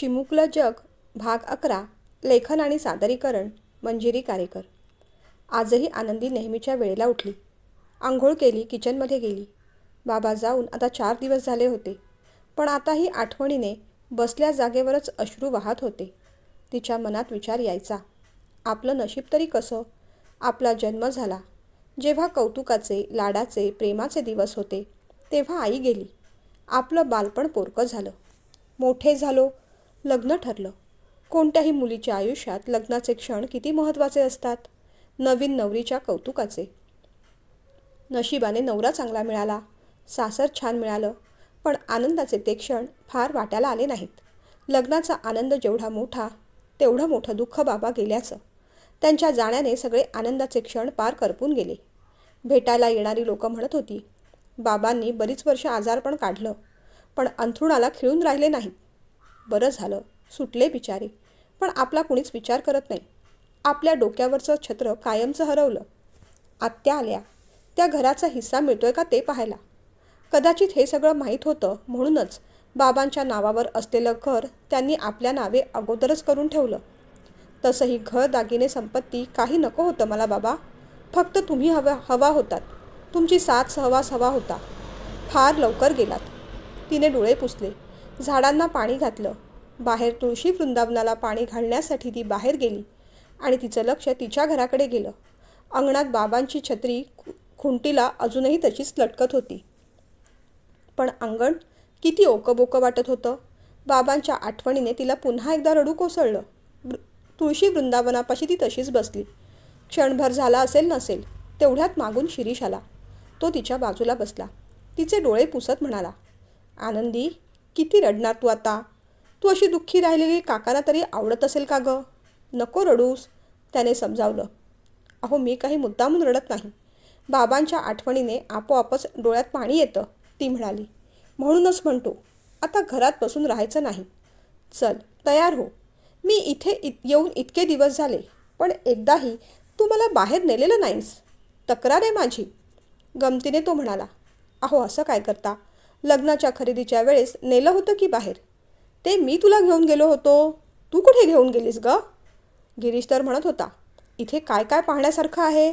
चिमुकलं जग भाग 11. लेखन आणि सादरीकरण मंजिरी कारेकर. आजही आनंदी नेहमीच्या वेळेला उठली, आंघोळ केली, किचनमध्ये गेली. बाबा जाऊन आता 4 दिवस झाले होते, पण आताही आठवणीने बसल्या जागेवरच अश्रू वाहत होते. तिच्या मनात विचार यायचा, आपलं नशीब तरी कसं. आपला जन्म झाला जेव्हा कौतुकाचे, लाडाचे, प्रेमाचे दिवस होते, तेव्हा आई गेली. आपलं बालपण पोरकं झालं. मोठे झालो, लग्न ठरलं. कोणत्याही मुलीच्या आयुष्यात लग्नाचे क्षण किती महत्त्वाचे असतात. नवीन नवरीच्या कौतुकाचे. नशिबाने नवरा चांगला मिळाला, सासर छान मिळालं, पण आनंदाचे ते क्षण फार वाट्याला आले नाहीत. लग्नाचा आनंद जेवढा मोठा, तेवढं मोठं दुःख बाबा गेल्याचं. त्यांच्या जाण्याने सगळे आनंदाचे क्षण पार करपून गेले. भेटायला येणारी लोकं म्हणत होती, बाबांनी बरीच वर्ष आजारपण काढलं, पण अंथरुणाला खिळून राहिले नाहीत. बरं झालं, सुटले बिचारे. पण आपला कुणीच विचार करत नाही. आपल्या डोक्यावरचं छत्र कायमचं हरवलं. आत्या आल्या, त्या घराचा हिस्सा मिळतोय का ते पाहायला. कदाचित हे सगळं माहीत होतं म्हणूनच बाबांच्या नावावर असलेलं घर त्यांनी आपल्या नावे अगोदरच करून ठेवलं. तसंही घर, दागिने, संपत्ती काही नको होतं मला बाबा. फक्त तुम्ही हवा होतात. तुमची साथ सहवास हवा होता. फार लवकर गेलात. तिने डोळे पुसले, झाडांना पाणी घातलं. बाहेर तुळशी वृंदावनाला पाणी घालण्यासाठी ती बाहेर गेली आणि तिचं लक्ष तिच्या घराकडे गेलं. अंगणात बाबांची छत्री खुंटीला अजूनही तशीच लटकत होती. पण अंगण किती ओकबोकं वाटत होतं. बाबांच्या आठवणीने तिला पुन्हा एकदा रडू कोसळलं. तुळशी वृंदावनापाशी ती तशीच बसली. क्षणभर झाला असेल नसेल, तेवढ्यात मागून शिरीष आला. तो तिच्या बाजूला बसला. तिचे डोळे पुसत म्हणाला, आनंदी, किती रडणार तू आता. तू अशी दुःखी राहिलेली काकांना तरी आवडत असेल का गं. नको रडूस, त्याने समजावलं. अहो, मी काही मुद्दामून रडत नाही. बाबांच्या आठवणीने आपोआपच डोळ्यात पाणी येतं, ती म्हणाली. म्हणूनच म्हणतो, आता घरात बसून राहायचं नाही. चल, तयार हो. मी इथे येऊन इतके दिवस झाले, पण एकदाही तू मला बाहेर नेलेलं नाहीस. तक्रार आहे माझी. गमतीने तो म्हणाला. अहो, असं काय करता. लग्नाच्या खरेदीच्या वेळेस नेलं होतं की बाहेर. ते मी तुला घेऊन गेलो होतो. तू कुठे घेऊन गेलीस ग. गिरीश तर म्हणत होता, इथे काय काय पाहण्यासारखं आहे.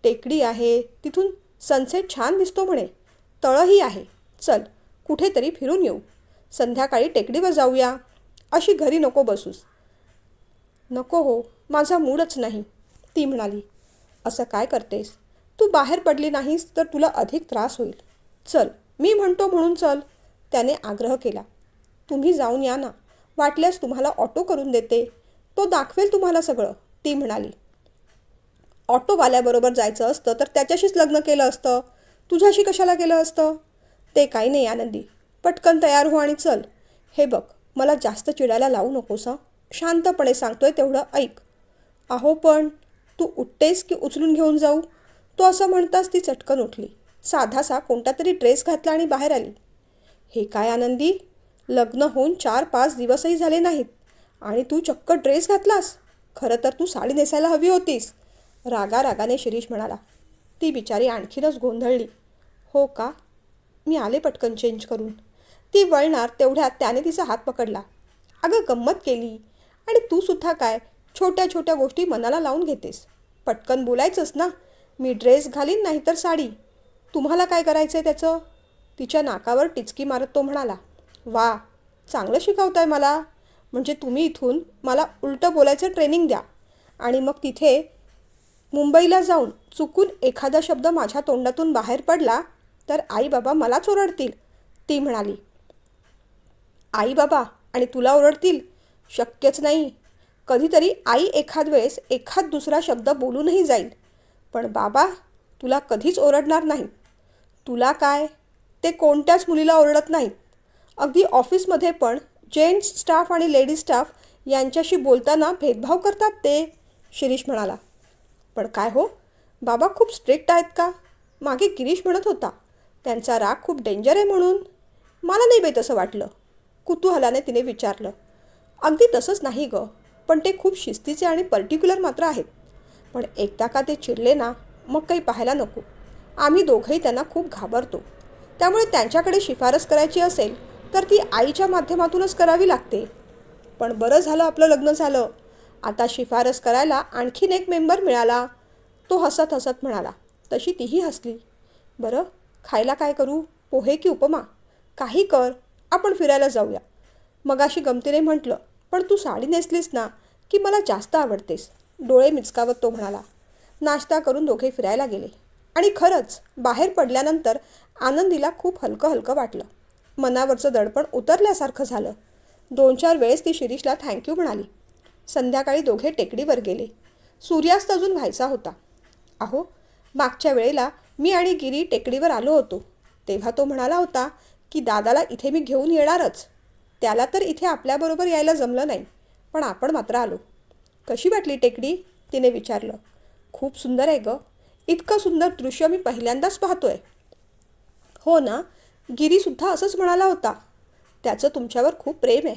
टेकडी आहे, तिथून सनसेट छान दिसतो म्हणे. तळंही आहे. चल, कुठेतरी फिरून येऊ. संध्याकाळी टेकडीवर जाऊया. अशी घरी नको बसूस. नको हो, माझा मूडच नाही, ती म्हणाली. असं काय करतेस. तू बाहेर पडली नाहीस तर तुला अधिक त्रास होईल. चल, मी म्हणतो म्हणून चल, त्याने आग्रह केला. तुम्ही जाऊन या ना. वाटल्यास तुम्हाला ऑटो करून देते. तो दाखवेल तुम्हाला सगळं, ती म्हणाली. ऑटोवाल्याबरोबर जायचं असतं तर त्याच्याशीच लग्न केलं असतं. तुझ्याशी कशाला केलं असतं. ते काही नाही आनंदी. पटकन तयार हो आणि चल. हे बघ, मला जास्त चिडायला लावू नकोस हं. शांतपणे सांगतोय तेवढं ऐक. अहो, पण तू उठतेस की उचलून घेऊन जाऊ. तो असं म्हणताच ती चटकन उठली. साधासा कोणता तरी ड्रेस घातला आणि बाहेर आली. हे काय आनंदी, लग्न होऊन 4-5 दिवसही झाले नाहीत आणि तू चक्क ड्रेस घातलास. खरं तर तू साडी नेसायला हवी होतीस, रागाने शिरीष म्हणाला. ती बिचारी आणखीनच गोंधळली. हो का. मी आले पटकन चेंज करून. ती वळणार तेवढ्यात त्याने तिचा हात पकडला. अगं, गंमत केली. आणि तू सुद्धा काय छोट्या छोट्या गोष्टी मनाला लावून घेतेस. पटकन बोलायचंच ना. मी ड्रेस घालीन नाही तर साडी. तुम्हाला काय करायचं आहे त्याचं. तिच्या नाकावर टिचकी मारत तो म्हणाला. वा, चांगलं शिकवताय मला. म्हणजे तुम्ही इथून मला उलटं बोलायचं ट्रेनिंग द्या आणि मग तिथे मुंबईला जाऊन चुकून एखादा शब्द माझ्या तोंडातून बाहेर पडला तर आई बाबा मलाच ओरडतील, ती म्हणाली. आई बाबा आणि तुला ओरडतील. शक्यच नाही. कधीतरी आई एखाद वेळेस एखाद दुसरा शब्द बोलूनही जाईल, पण बाबा तुला कधीच ओरडणार नाहीत. तुला काय, ते कोणत्याच मुलीला ओरडत नाहीत. अगदी ऑफिसमध्ये पण जेंट्स स्टाफ आणि लेडीज स्टाफ यांच्याशी बोलताना भेदभाव करतात ते, शिरीष म्हणाला. पण काय हो, बाबा खूप स्ट्रिक्ट आहेत का. मागे गिरीश म्हणत होता त्यांचा राग खूप डेंजर आहे म्हणून. मला नाही बाई तसं वाटलं, कुतूहलाने तिने विचारलं. अगदी तसंच नाही गं, पण ते खूप शिस्तीचे आणि पर्टिक्युलर मात्र आहेत. पण एकदा का ते चिडले ना, मग काही पाहायला नको. आम्ही दोघंही त्यांना खूप घाबरतो. त्यामुळे त्यांच्याकडे शिफारस करायची असेल तर ती आईच्या माध्यमातूनच करावी लागते. पण बरं झालं आपलं लग्न झालं. आता शिफारस करायला आणखीन एक मेंबर मिळाला. तो हसत हसत म्हणाला. तशी तीही हसली. बरं, खायला काय करू? पोहे की उपमा? काही कर. आपण फिरायला जाऊया. मगाशी गमतीने म्हटलं, पण तू साडी नेसलीस ना की मला जास्त आवडतेस. डोळे मिचकावत तो म्हणाला. नाश्ता करून दोघे फिरायला गेले. आणि खरंच बाहेर पडल्यानंतर आनंदीला खूप हलकं हलकं वाटलं. मनावरचं दडपण उतरल्यासारखं झालं. 2-4 वेळेस ती शिरीषला थँक्यू म्हणाली. संध्याकाळी दोघे टेकडीवर गेले. सूर्यास्त अजून व्हायचा होता. अहो, मागच्या वेळेला मी आणि गिरी टेकडीवर आलो होतो. तेव्हा तो म्हणाला होता की दादाला इथे मी घेऊन येणारच. त्याला तर इथे आपल्याबरोबर यायला जमलं नाही, पण आपण मात्र आलो. कशी वाटली टेकडी? तिने विचारलं. खूप सुंदर आहे गं. इतकं सुंदर दृश्य मी पहिल्यांदाच पाहतोय. हो ना, गिरीसुद्धा असंच म्हणाला होता. त्याचं तुमच्यावर खूप प्रेम आहे.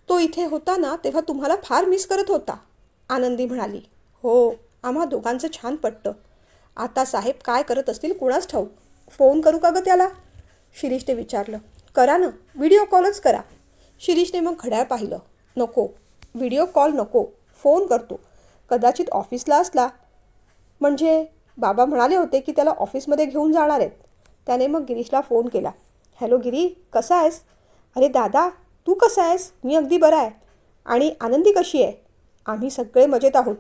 तो इथे होता ना तेव्हा तुम्हाला फार मिस करत होता, आनंदी म्हणाली. हो, आम्हा दोघांचं छान पटतं. आता साहेब काय करत असतील कुणास ठाऊक. फोन करू का गं त्याला? शिरीषने विचारलं. करा ना, व्हिडिओ कॉलच करा. शिरीषने मग घड्याळ पाहिलं. नको, व्हिडिओ कॉल नको, फोन करतो. कदाचित ऑफिसला असला. म्हणजे बाबा म्हणाले होते की त्याला ऑफिसमध्ये घेऊन जाणार आहेत. त्याने मग गिरीशला फोन केला. हॅलो गिरी, कसा आहेस? अरे दादा, तू कसा आहेस? मी अगदी बरा आहे. आणि आनंदी कशी आहे? आम्ही सगळे मजेत आहोत.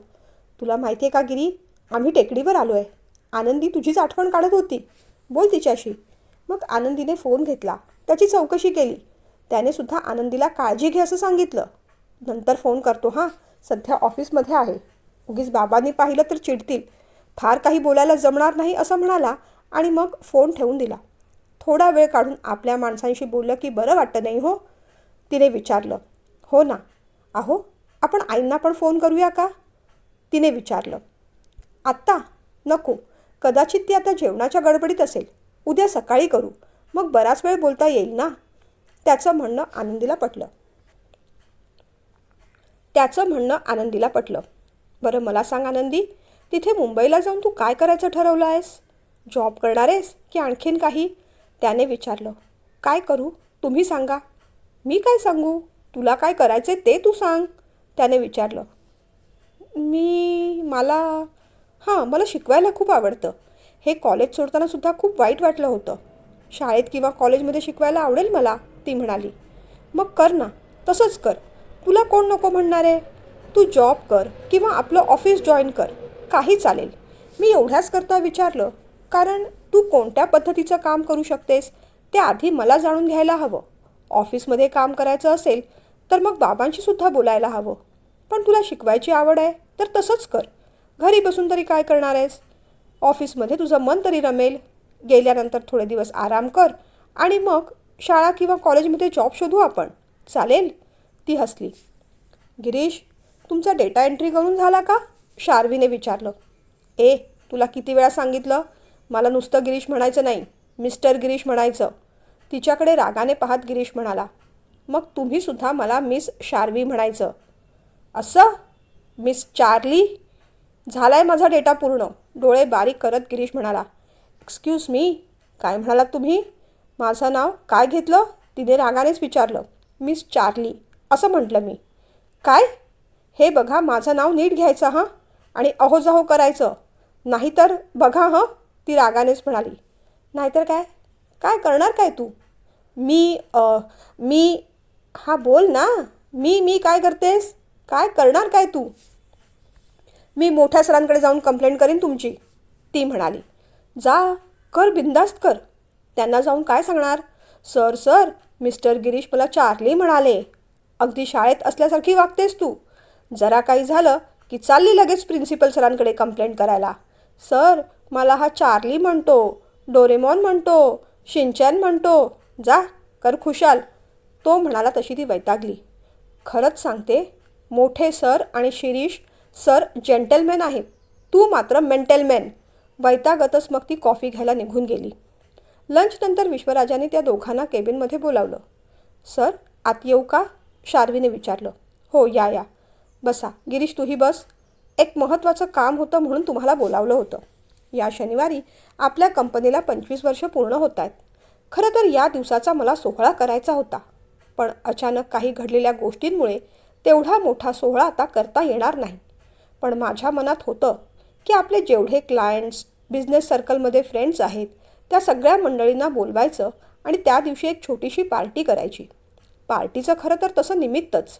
तुला माहिती आहे का गिरी, आम्ही टेकडीवर आलो आहे. आनंदी तुझीच आठवण काढत होती. बोल तिच्याशी. मग आनंदीने फोन घेतला. त्याची चौकशी केली. त्याने सुद्धा आनंदीला काळजी घे असं सांगितलं. नंतर फोन करतो हां, सध्या ऑफिसमध्ये आहे. उगीच बाबांनी पाहिलं तर चिडतील. फार काही बोलायला जमणार नाही असं म्हणाला आणि मग फोन ठेवून दिला. थोडा वेळ काढून आपल्या माणसांशी बोललं की बरं वाटतं नाही हो? तिने विचारलं. हो ना. अहो, आपण आईंना पण फोन करूया का? तिने विचारलं. आत्ता? नको. कदाचित ती आता जेवणाच्या गडबडीत असेल. उद्या सकाळी करू. मग बराच वेळ बोलता येईल ना. त्याचं म्हणणं आनंदीला पटलं. बरं मला सांग आनंदी, तिथे मुंबईला जाऊन तू काय करायचं ठरवलं आहेस? जॉब करणार आहेस की आणखीन काही? त्याने विचारलं. काय करू? तुम्ही सांगा. मी काय सांगू? तुला काय करायचे ते तू सांग. त्याने विचारलं. मला शिकवायला खूप आवडतं. हे कॉलेज सोडताना सुद्धा खूप वाईट वाटलं होतं. शाळेत किंवा कॉलेजमध्ये शिकवायला आवडेल मला, ती म्हणाली. मग कर ना, तसंच कर. तुला कोण नको म्हणणार आहे? तू जॉब कर किंवा आपलं ऑफिस जॉईन कर, काही चालेल. मी एवढ्याच करता विचारलं, कारण तू कोणत्या पद्धतीचं काम करू शकतेस ते आधी मला जाणून घ्यायला हवं. ऑफिसमध्ये काम करायचं असेल तर मग बाबांशी सुद्धा बोलायला हवं. पण तुला शिकवायची आवड आहे तर तसंच कर. घरी बसून तरी काय करणार आहेस? ऑफिसमध्ये तुझं मन तरी रमेल. गेल्यानंतर थोडे दिवस आराम कर आणि मग शाळा किंवा कॉलेजमध्ये जॉब शोधू आपण. चालेल? ती हसली. गिरीश, तुमचा डेटा एंट्री करून झाला का? शार्वीने विचारलं. तुला किती वेळा सांगितलं? मला नुसतं गिरीश म्हणायचं नाही, मिस्टर गिरीश म्हणायचं. तिच्याकडे रागाने पाहत गिरीश म्हणाला. मग तुम्हीसुद्धा मला मिस शार्वी म्हणायचं. असं? Miss Charlie? झालाय माझा डेटा पूर्ण. डोळे बारीक करत गिरीश म्हणाला. एक्सक्यूज मी, काय म्हणालात तुम्ही? माझं नाव काय घेतलं? तिने रागानेच विचारलं. मिस चार्ली असं म्हटलं मी. काय? हे बघा, माझं नाव नीट घ्यायचं हां, आणि अहोजाहो करायचं. नाहीतर बघा हं, ती रागानेच म्हणाली. नाहीतर काय? काय करणार काय तू? मी हा बोल ना. मी काय करतेस? काय करणार काय तू? मी मोठ्या सरांकडे जाऊन कंप्लेंट करीन तुमची, ती म्हणाली. जा, कर, बिंदास्त कर. त्यांना जाऊन काय सांगणार? सर, मिस्टर गिरीश मला चार्ली म्हणाले. अगदी शाळेत असल्यासारखी वागतेस तू. जरा काही झालं की चालली लगेच प्रिन्सिपल सरांकडे कंप्लेंट करायला. सर, मला हा चार्ली म्हणतो, डोरेमॉन म्हणतो, शिनचॅन म्हणतो. जा, कर खुशाल. तो म्हणाला तशी ती वैतागली. खरंच सांगते, मोठे सर आणि शिरीष सर जेंटलमॅन आहेत. तू मात्र मेंटलमॅन. वैतागतच मग ती कॉफी घ्यायला निघून गेली. लंचनंतर विश्वराजाने त्या दोघांना केबिनमध्ये बोलावलं. सर, आत येऊ का? शार्वीने विचारलं. हो, या. बसा. गिरीश, तूही बस. एक महत्त्वाचं काम होतं म्हणून तुम्हाला बोलावलं होतं. या शनिवारी आपल्या कंपनीला 25 वर्ष पूर्ण होत आहेत. खरं तर या दिवसाचा मला सोहळा करायचा होता. पण अचानक काही घडलेल्या गोष्टींमुळे तेवढा मोठा सोहळा आता करता येणार नाही. पण माझ्या मनात होतं की आपले जेवढे क्लायंट्स, बिझनेस सर्कलमध्ये फ्रेंड्स आहेत, त्या सगळ्या मंडळींना बोलवायचं आणि त्या दिवशी एक छोटीशी पार्टी करायची. पार्टीचं खरं तर तसं निमित्तच.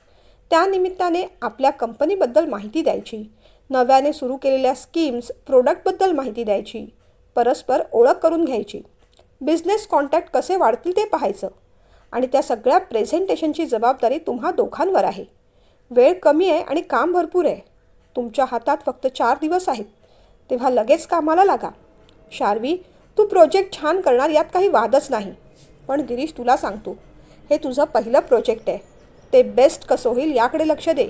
त्या निमित्ताने आपल्या कंपनीबद्दल माहिती द्यायची, नव्याने सुरू केलेल्या स्कीम्स, प्रोडक्टबद्दल माहिती द्यायची, परस्पर ओळख करून घ्यायची, बिझनेस कॉन्टॅक्ट कसे वाढतील ते पाहायचं. आणि त्या सगळ्या प्रेझेंटेशनची जबाबदारी तुम्हा दोघांवर आहे. वेळ कमी आहे आणि काम भरपूर आहे. तुमच्या हातात फक्त 4 दिवस आहेत, तेव्हा लगेच कामाला लागा. शार्वी, तू प्रोजेक्ट छान करणार यात काही वादच नाही. पण गिरीश, तुला सांगतो, हे तुझं पहिलं प्रोजेक्ट आहे. ते बेस्ट कसं होईल याकडे लक्ष दे.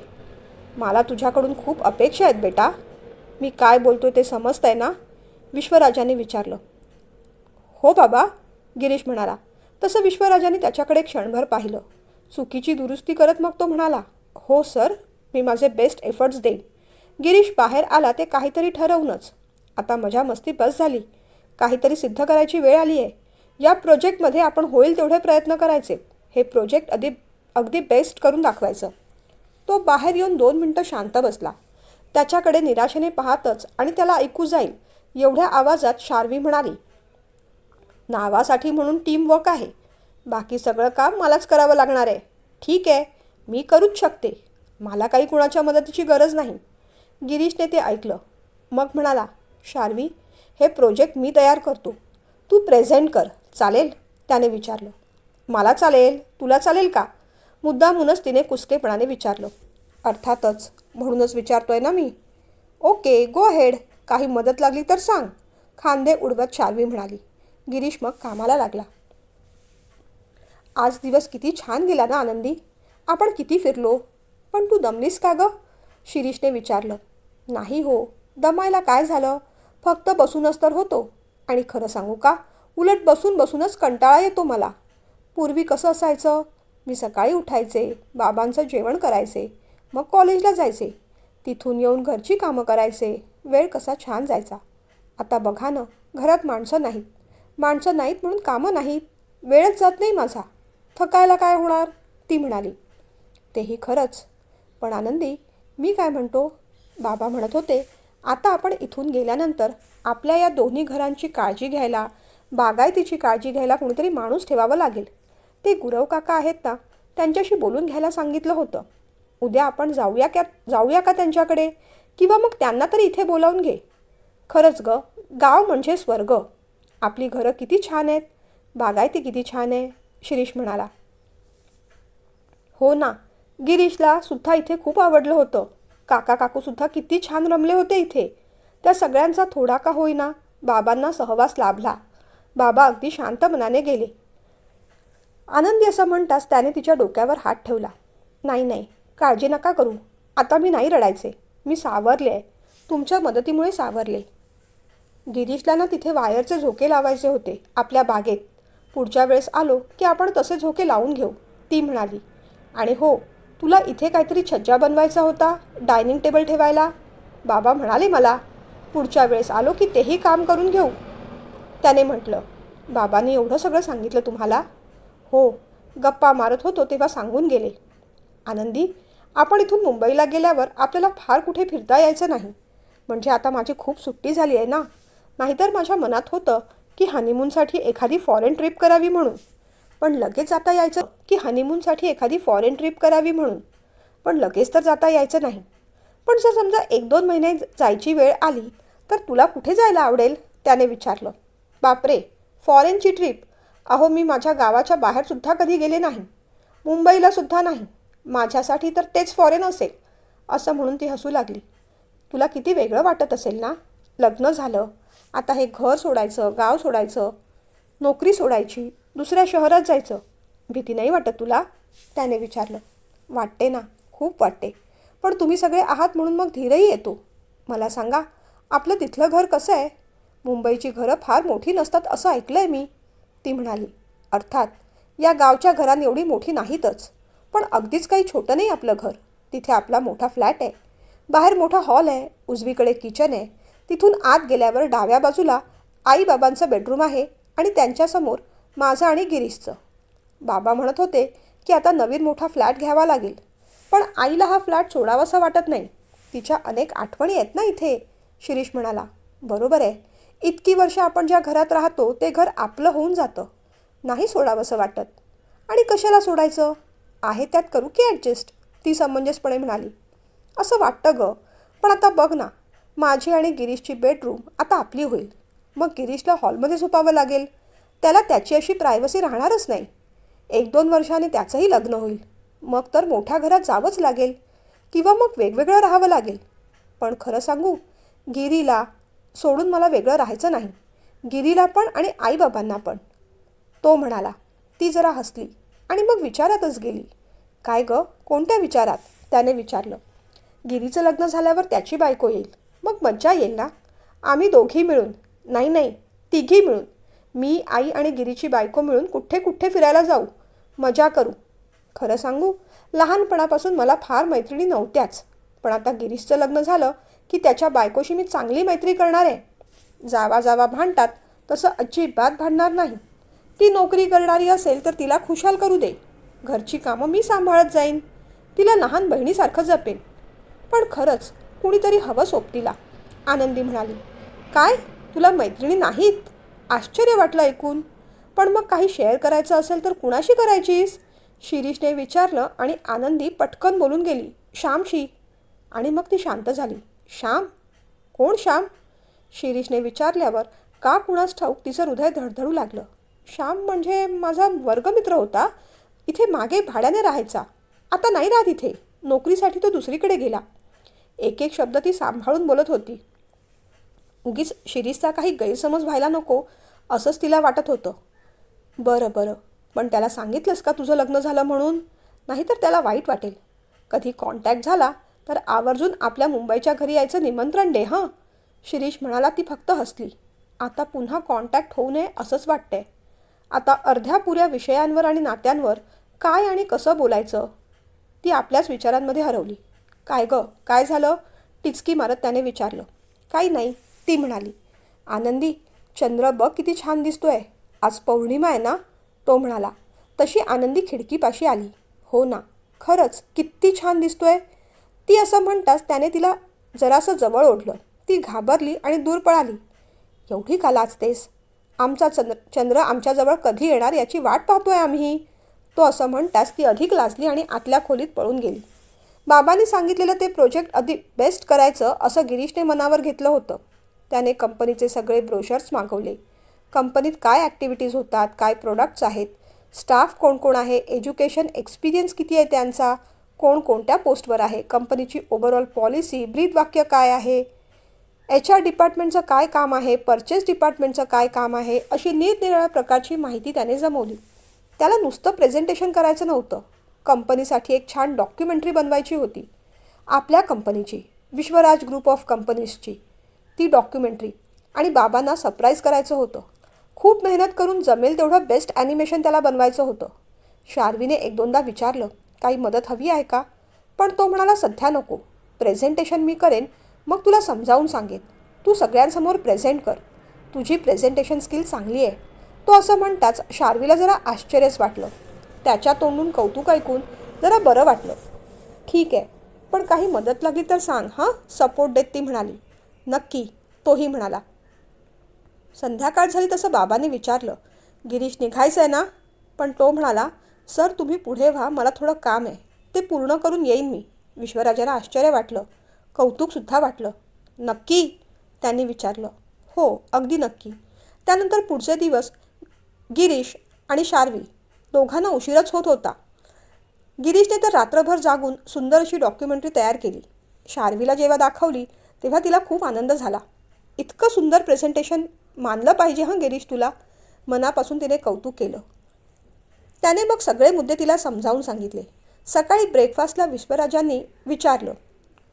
मला तुझ्याकडून खूप अपेक्षा आहेत बेटा. मी काय बोलतोय ते समजतंय ना? विश्वराजाने विचारलं. हो बाबा, गिरीश म्हणाला. तसं विश्वराजाने त्याच्याकडे क्षणभर पाहिलं. चुकीची दुरुस्ती करत मग तो म्हणाला, हो सर, मी माझे बेस्ट एफर्ट्स देईन. गिरीश बाहेर आला ते काहीतरी ठरवूनच. आता मजा मस्ती बस झाली. काहीतरी सिद्ध करायची वेळ आली आहे. या प्रोजेक्टमध्ये आपण होईल तेवढे प्रयत्न करायचे. हे प्रोजेक्ट अगदी बेस्ट करून दाखवायचं. तो बाहेर येऊन 2 मिनिटं शांत बसला. त्याच्याकडे निराशेने पाहतच आणि त्याला ऐकू जाईल एवढ्या आवाजात शार्वी म्हणाली, नावासाठी म्हणून टीमवर्क आहे. बाकी सगळं काम मलाच करावं लागणार आहे. ठीक आहे, मी करूच शकते. मला काही कुणाच्या मदतीची गरज नाही. गिरीशने ते ऐकलं. मग म्हणाला, शार्वी, हे प्रोजेक्ट मी तयार करतो. तू प्रेझेंट कर, चालेल? त्याने विचारलं. मला चालेल, तुला चालेल का? मुद्दामूनच तिने कुसकेपणाने विचारलं. अर्थातच, म्हणूनच विचारतोय ना मी. Okay, go ahead. काही मदत लागली तर सांग, खांदे उडवत शार्वी म्हणाली. गिरीश मग कामाला लागला. आज दिवस किती छान गेला ना आनंदी. आपण किती फिरलो. पण तू दमलीस का गं? शिरीषने विचारलं. नाही हो, दमायला काय झालं? फक्त बसूनच तर होतो. आणि खरं सांगू का, उलट बसून बसूनच कंटाळा येतो मला. पूर्वी कसं असायचं, मी सकाळी उठायचे, बाबांचं जेवण करायचे, मग कॉलेजला जायचे, तिथून येऊन घरची कामं करायचे. वेळ कसा छान जायचा. आता बघा ना, घरात माणसं नाहीत. माणसं नाहीत म्हणून कामं नाहीत. वेळच जात नाही माझा. थकायला काय होणार? ती म्हणाली. तेही खरंच. पण आनंदी, मी काय म्हणतो, बाबा म्हणत होते, आता आपण इथून गेल्यानंतर आपल्या या दोन्ही घरांची काळजी घ्यायला, बागायतीची काळजी घ्यायला कोणीतरी माणूस ठेवावं लागेल. ते गुरव काका आहेत ना, त्यांच्याशी बोलून घ्यायला सांगितलं होतं. उद्या आपण जाऊया का त्यांच्याकडे? किंवा मग त्यांना तरी इथे बोलावून घे. खरंच गं, गाव म्हणजे स्वर्ग. आपली घरं किती छान आहेत, बागायती किती छान आहे, शिरीष म्हणाला. हो ना, गिरीशला सुद्धा इथे खूप आवडलं होतं. काका काकूसुद्धा किती छान रमले होते इथे. त्या सगळ्यांचा थोडा का होईना बाबांना सहवास लाभला. बाबा अगदी शांत मनाने गेले. आनंदी असं म्हणताच त्याने तिच्या डोक्यावर हात ठेवला. नाही नाही, काळजी नका करू. आता मी नाही रडायचे. मी सावरले आहे. तुमच्या मदतीमुळे सावरले. गिरीशला ना तिथे वायरचे झोके लावायचे होते आपल्या बागेत. पुढच्या वेळेस आलो की आपण तसे झोके लावून घेऊ, ती म्हणाली. आणि हो, तुला इथे काहीतरी छज्जा बनवायचा होता, डायनिंग टेबल ठेवायला. बाबा म्हणाले मला, पुढच्या वेळेस आलो की तेही काम करून घेऊ, त्याने म्हटलं. बाबांनी एवढं सगळं सांगितलं तुम्हाला? हो, गप्पा मारत होतो तेव्हा सांगून गेले. आनंदी, आपण इथून मुंबईला गेल्यावर आपल्याला फार कुठे फिरता यायचं नाही. म्हणजे आता माझी खूप सुट्टी झाली आहे ना. नाहीतर माझ्या मनात होतं की हनीमूनसाठी एखादी फॉरेन ट्रिप करावी म्हणून. पण लगेच जाता यायचं की हनीमूनसाठी एखादी फॉरेन ट्रिप करावी म्हणून. पण लगेच तर जाता यायचं नाही. पण जर समजा 1-2 महिने जायची वेळ आली तर तुला कुठे जायला आवडेल, त्याने विचारलं. बापरे, फॉरेनची ट्रिप? अहो, मी माझ्या गावाच्या बाहेरसुद्धा कधी गेले नाही. मुंबईला सुद्धा नाही. माझ्यासाठी तर तेच फॉरेन असेल, असं म्हणून ती हसू लागली. तुला किती वेगळं वाटत असेल ना. लग्न झालं, आता हे घर सोडायचं, गाव सोडायचं, नोकरी सोडायची, दुसऱ्या शहरात जायचं. भीती नाही वाटत तुला, त्याने विचारलं. वाटते ना, खूप वाटते. पण तुम्ही सगळे आहात म्हणून मग धीरही येतो. मला सांगा, आपलं तिथलं घर कसं आहे? मुंबईची घरं फार मोठी नसतात असं ऐकलं आहे मी, ती म्हणाली. अर्थात या गावच्या घरांनी एवढी मोठी नाहीतच. पण अगदीच काही छोटं नाही आपलं घर. तिथे आपला मोठा फ्लॅट आहे. बाहेर मोठा हॉल आहे, उजवीकडे किचन आहे. तिथून आत गेल्यावर डाव्या बाजूला आईबाबांचं बेडरूम आहे आणि त्यांच्यासमोर माझं आणि गिरीशचं. बाबा म्हणत होते की आता नवीन मोठा फ्लॅट घ्यावा लागेल. पण आईला हा फ्लॅट सोडावासा वाटत नाही. तिच्या अनेक आठवणी आहेत ना इथे. शिरीष म्हणाला. बरोबर आहे. इतकी वर्ष आपण ज्या घरात राहतो ते घर आपलं होऊन जातं. नाही सोडावंसं वाटत. आणि कशाला सोडायचं? आहे त्यात करू की ॲडजस्ट, ती समंजसपणे म्हणाली. असं वाटतं गं. पण आता बघ ना, माझी आणि गिरीशची बेडरूम आता आपली होईल. मग गिरीशला हॉलमध्ये झोपावं लागेल. त्याला त्याची अशी प्रायव्हसी राहणारच नाही. 1-2 वर्षांनी त्याचंही लग्न होईल. मग तर मोठ्या घरात जावंच लागेल. किंवा मग वेगवेगळं राहावं लागेल. पण खरं सांगू, गिरीला सोडून मला वेगळं राहायचं नाही. गिरीला पण आणि आईबाबांना पण, तो म्हणाला. ती जरा हसली आणि मग विचारातच गेली. काय गं, कोणत्या विचारात? त्याने विचारलं. गिरीचं लग्न झाल्यावर त्याची बायको येईल. मग मज्जा येईल ना. आम्ही दोघी मिळून, नाही तिघी मिळून, मी, आई आणि गिरीची बायको मिळून कुठे कुठे फिरायला जाऊ, मजा करू. खरं सांगू, लहानपणापासून मला फार मैत्रिणी नव्हत्याच. पण आता गिरीशचं लग्न झालं की त्याच्या बायकोशी मी चांगली मैत्री करणार आहे. जावा जावा भांडतात तसं अजिबात भांडणार नाही. ती नोकरी करणारी असेल तर तिला खुशाल करू दे. घरची कामं मी सांभाळत जाईन. तिला लहान बहिणीसारखं जपेन. पण खरंच कुणीतरी हवं सोबतीला, आनंदी म्हणाली. काय, तुला मैत्रिणी नाहीत? आश्चर्य वाटलं ऐकून. पण मग काही शेअर करायचं असेल तर कुणाशी करायचीस? शिरीषने विचारलं आणि आनंदी पटकन बोलून गेली. श्यामशी. आणि मग ती शांत झाली. श्याम? कोण श्याम? शिरीषने विचारल्यावर का कुणास ठाऊक तिचं हृदय धडधडू लागलं. श्याम म्हणजे माझा वर्गमित्र होता. इथे मागे भाड्याने राहायचा. आता नाही राहत इथे. नोकरीसाठी तो दुसरीकडे गेला. एक एक शब्द ती सांभाळून बोलत होती. उगीच शिरीषचा काही गैरसमज व्हायला नको असंच तिला वाटत होतं. बरं, पण त्याला सांगितलंस का तुझं लग्न झालं म्हणून? नाहीतर त्याला वाईट वाटेल. कधी कॉन्टॅक्ट झाला तर आवर्जून आपल्या मुंबईच्या घरी यायचं निमंत्रण दे हं. शिरीष म्हणाला. ती फक्त हसली. आता पुन्हा कॉन्टॅक्ट होऊ नये असंच वाटतंय. आता अर्ध्या पुऱ्या विषयांवर आणि नात्यांवर काय आणि कसं बोलायचं, ती आपल्याच विचारांमध्ये हरवली. काय गं, काय झालं? टिचकी मारत त्याने विचारलं. काही नाही, ती म्हणाली. आनंदी, चंद्र बघ किती छान दिसतोय. आज पौर्णिमा आहे ना, तो म्हणाला. तशी आनंदी खिडकीपाशी आली. हो ना, खरंच किती छान दिसतोय. ती असं म्हणताच त्याने तिला जरासं जवळ ओढलं. ती घाबरली आणि दूर पळाली. एवढी का लाजतेस? आमचा चंद्र आमच्याजवळ कधी येणार याची वाट पाहतोय आम्ही. तो असं म्हणताच ती अधिक लाजली आणि आतल्या खोलीत पळून गेली. बाबांनी सांगितलेलं ते प्रोजेक्ट अधिक बेस्ट करायचं असं गिरीशने मनावर घेतलं होतं. त्याने कंपनीचे सगळे ब्रोशर्स मागवले. कंपनीत काय ॲक्टिव्हिटीज होतात, काय प्रोडक्ट्स आहेत, स्टाफ कोण कोण आहे, एज्युकेशन एक्सपिरियन्स किती आहे त्यांचा, कोण कोणत्या पोस्टवर आहे, कंपनीची ओव्हरऑल पॉलिसी, ब्रीदवाक्य काय आहे, HR डिपार्टमेंटचं काय काम आहे, परचेस डिपार्टमेंटचं काय काम आहे, अशी निरनिराळ्या प्रकारची माहिती त्याने जमवली. त्याला नुसतं प्रेझेंटेशन करायचं नव्हतं. कंपनीसाठी एक छान डॉक्युमेंटरी बनवायची होती. आपल्या कंपनीची, विश्वराज ग्रुप ऑफ कंपनीजची ती डॉक्युमेंटरी. आणि बाबांना सरप्राईज करायचं होतं. खूप मेहनत करून जमेल तेवढं बेस्ट ॲनिमेशन त्याला बनवायचं होतं. शार्वीने 1-2दा विचारलं, काही मदत हवी आहे का? पण तो म्हणाला, सध्या नको. प्रेझेंटेशन मी करेन, मग तुला समजावून सांगेन. तू सगळ्यांसमोर प्रेझेंट कर. तुझी प्रेझेंटेशन स्किल चांगली आहे. तो असं म्हणताच शार्वीला जरा आश्चर्यच वाटलं. त्याच्या तोंडून कौतुक ऐकून जरा बरं वाटलं. ठीक आहे, पण काही मदत लागली तर सांग हां, सपोर्ट देत ती म्हणाली. नक्की, तोही म्हणाला. संध्याकाळ झाली तसं बाबांनी विचारलं, गिरीश निघायचं आहे ना? पण तो म्हणाला, सर तुम्ही पुढे व्हा, मला थोडं काम आहे, ते पूर्ण करून येईन मी. विश्वराजाला आश्चर्य वाटलं, कौतुकसुद्धा वाटलं. नक्की? त्यांनी विचारलं. हो, अगदी नक्की. त्यानंतर पुढचे दिवस गिरीश आणि शार्वी दोघांना उशीरच होत होता. गिरीशने तर रात्रभर जागून सुंदर अशी डॉक्युमेंटरी तयार केली. शार्वीला जेव्हा दाखवली तेव्हा तिला खूप आनंद झाला. इतकं सुंदर प्रेझेंटेशन मानलं पाहिजे हं गिरीश तुला. मनापासून तिने कौतुक केलं. त्याने मग सगळे मुद्दे तिला समजावून सांगितले. सकाळी ब्रेकफास्टला विश्वराजांनी विचारलं,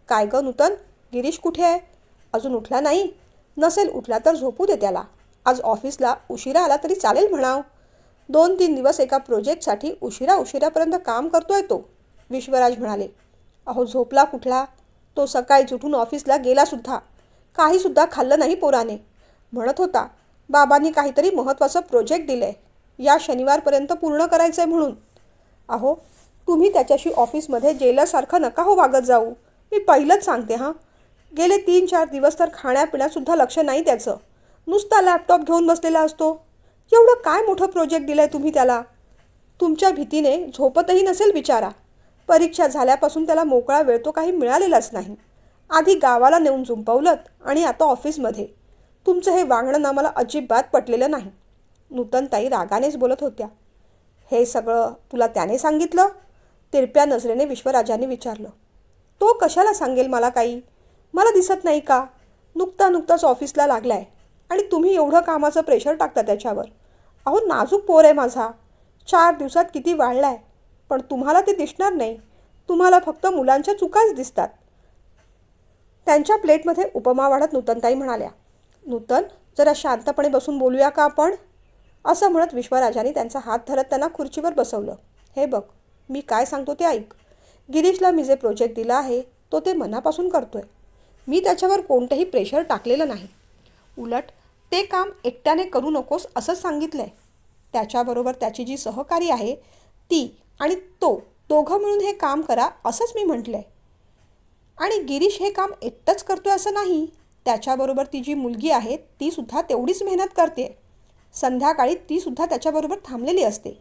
काय गं नूतन, गिरीश कुठे आहे? अजून उठला नाही? नसेल उठला तर झोपू दे त्याला. आज ऑफिसला उशिरा आला तरी चालेल म्हणाव. 2-3 दिवस एका प्रोजेक्टसाठी उशिरापर्यंत काम करतोय तो. विश्वराज म्हणाले. अहो झोपला कुठला? तो सकाळीच उठून ऑफिसला गेलासुद्धा. काहीसुद्धा खाल्लं नाही पोराने. म्हणत होता बाबांनी काहीतरी महत्त्वाचं प्रोजेक्ट दिलं आहे, या शनिवारपर्यंत पूर्ण करायचं आहे म्हणून. अहो, तुम्ही त्याच्याशी ऑफिसमध्ये जेलरसारखं नका हो वागत जाऊ. मी पहिलंच सांगते हां. गेले 3-4 दिवस तर खाण्यापिण्यातसुद्धा लक्ष नाही त्याचं. नुसता लॅपटॉप घेऊन बसलेला असतो. एवढं काय मोठं प्रोजेक्ट दिलं आहे तुम्ही त्याला? तुमच्या भीतीने झोपतही नसेल बिचारा. परीक्षा झाल्यापासून त्याला मोकळा वेळ तो काही मिळालेलाच नाही. आधी गावाला नेऊन जुंपवलंत आणि आता ऑफिसमध्ये. तुमचं हे वागणं ना मला अजिबात पटलेलं नाही. नूतनताई रागानेच बोलत होत्या. हे सगळं तुला त्याने सांगितलं? तिरप्या नजरेने विश्वराजांनी विचारलं. तो कशाला सांगेल मला काही? मला दिसत नाही का? नुकताच ऑफिसला लागलाय आणि तुम्ही एवढं कामाचं प्रेशर टाकता त्याच्यावर. अहो, नाजूक पोर आहे माझा. 4 दिवसात किती वाढलाय. पण तुम्हाला ते दिसणार नाही. तुम्हाला फक्त मुलांच्या चुकाच दिसतात. त्यांच्या प्लेटमध्ये उपमा वाढत नूतनताई म्हणाल्या. नूतन, जरा शांतपणे बसून बोलूया का आपण? असं म्हणत विश्वराजांनी त्यांचा हात धरत त्यांना खुर्चीवर बसवलं. हे बघ, मी काय सांगतो ते ऐक. गिरीशला मी जे प्रोजेक्ट दिला आहे तो ते मनापासून करतोय. मी त्याच्यावर कोणतंही प्रेशर टाकलेलं नाही. उलट ते काम एकट्याने करू नकोस असं सांगितलंय. त्याच्याबरोबर त्याची जी सहकारी आहे ती आणि तो दोघं मिळून हे काम करा असंच मी म्हटलंय. आणि गिरीश हे काम एकटंच करतोय असं नाही. त्याच्याबरोबर ती जी मुलगी आहे तीसुद्धा तेवढीच मेहनत करते. संध्याकाळी तीसुद्धा त्याच्याबरोबर थांबलेली असते.